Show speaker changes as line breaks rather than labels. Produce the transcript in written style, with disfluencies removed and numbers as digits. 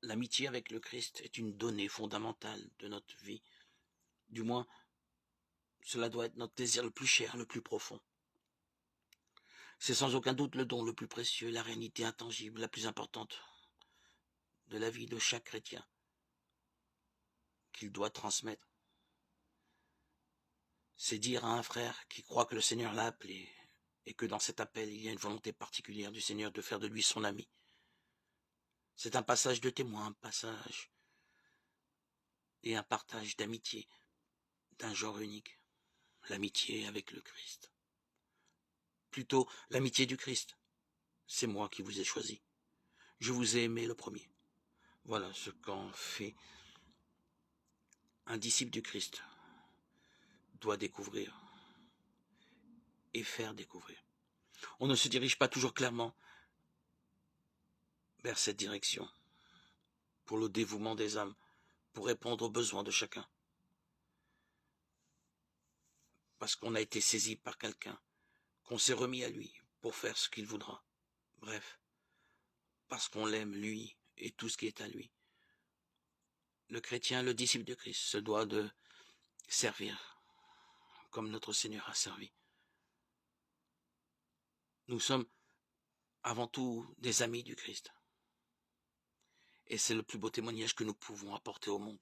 l'amitié avec le Christ est une donnée fondamentale de notre vie. Du moins, cela doit être notre désir le plus cher, le plus profond. C'est sans aucun doute le don le plus précieux, la réalité intangible, la plus importante de la vie de chaque chrétien qu'il doit transmettre. C'est dire à un frère qui croit que le Seigneur l'a appelé et que dans cet appel il y a une volonté particulière du Seigneur de faire de lui son ami. C'est un passage de témoin, un passage et un partage d'amitié d'un genre unique, l'amitié avec le Christ. Plutôt l'amitié du Christ. C'est moi qui vous ai choisi. Je vous ai aimé le premier. Voilà ce qu'en fait un disciple du Christ doit découvrir et faire découvrir. On ne se dirige pas toujours clairement vers cette direction pour le dévouement des âmes, pour répondre aux besoins de chacun. Parce qu'on a été saisi par quelqu'un, qu'on s'est remis à lui pour faire ce qu'il voudra. Bref, parce qu'on l'aime lui et tout ce qui est à lui. Le chrétien, le disciple de Christ, se doit de servir comme notre Seigneur a servi. Nous sommes avant tout des amis du Christ. Et c'est le plus beau témoignage que nous pouvons apporter au monde.